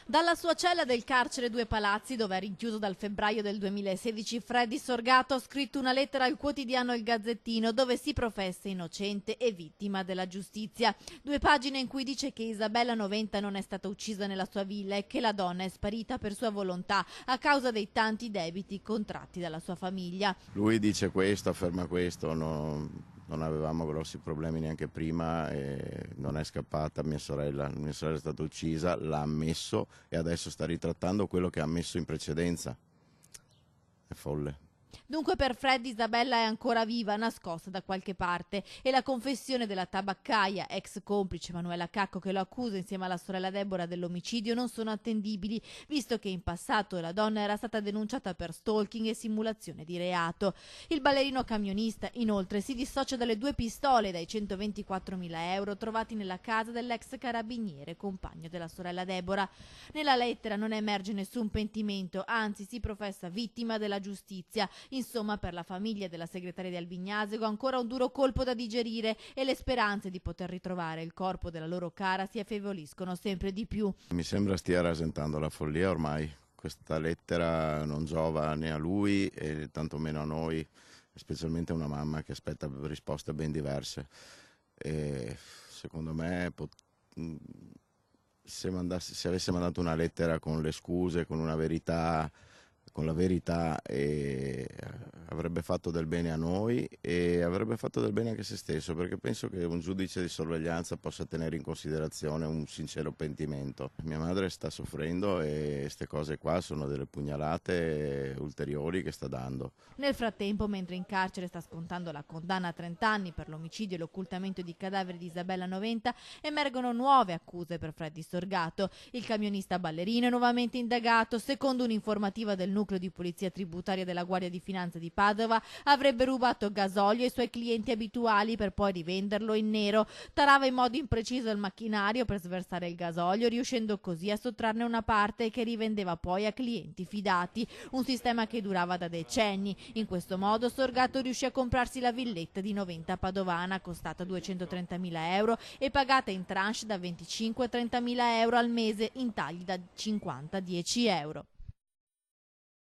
Dalla sua cella del carcere Due Palazzi, dove è rinchiuso dal febbraio del 2016, Freddy Sorgato ha scritto una lettera al quotidiano Il Gazzettino, dove si professa innocente e vittima della giustizia. 2 pagine in cui dice che Isabella Noventa non è stata uccisa nella sua villa e che la donna è sparita per sua volontà a causa dei tanti debiti contratti dalla sua famiglia. Lui dice questo, afferma questo, non avevamo grossi problemi neanche prima e non è scappata mia sorella è stata uccisa, l'ha ammesso e adesso sta ritrattando quello che ha ammesso in precedenza. È folle. Dunque per Freddy Isabella è ancora viva, nascosta da qualche parte, e la confessione della tabaccaia, ex complice Manuela Cacco, che lo accusa insieme alla sorella Deborah dell'omicidio, non sono attendibili, visto che in passato la donna era stata denunciata per stalking e simulazione di reato. Il ballerino camionista inoltre si dissocia dalle 2 pistole e dai 124.000 euro trovati nella casa dell'ex carabiniere, compagno della sorella Deborah. Nella lettera non emerge nessun pentimento, anzi si professa vittima della giustizia. Insomma, per la famiglia della segretaria di Albignasego ancora un duro colpo da digerire e le speranze di poter ritrovare il corpo della loro cara si affievoliscono sempre di più. Mi sembra stia rasentando la follia ormai. Questa lettera non giova né a lui e tantomeno a noi, specialmente a una mamma che aspetta risposte ben diverse. E secondo me se avesse mandato una lettera con le scuse, con una verità, con la verità, avrebbe fatto del bene a noi e avrebbe fatto del bene anche a se stesso, perché penso che un giudice di sorveglianza possa tenere in considerazione un sincero pentimento. Mia madre sta soffrendo e queste cose qua sono delle pugnalate ulteriori che sta dando. Nel frattempo, mentre in carcere sta scontando la condanna a 30 anni per l'omicidio e l'occultamento di cadaveri di Isabella Noventa, emergono nuove accuse per Freddy Sorgato. Il camionista ballerino è nuovamente indagato. Secondo un'informativa del nucleo di polizia tributaria della Guardia di Finanza di Padova, avrebbe rubato gasolio ai suoi clienti abituali per poi rivenderlo in nero. Tarava in modo impreciso il macchinario per sversare il gasolio, riuscendo così a sottrarne una parte che rivendeva poi a clienti fidati. Un sistema che durava da decenni. In questo modo Sorgato riuscì a comprarsi la villetta di Noventa padovana, costata 230.000 euro e pagata in tranche da 25 a 30.000 euro al mese in tagli da 50 a 10 euro.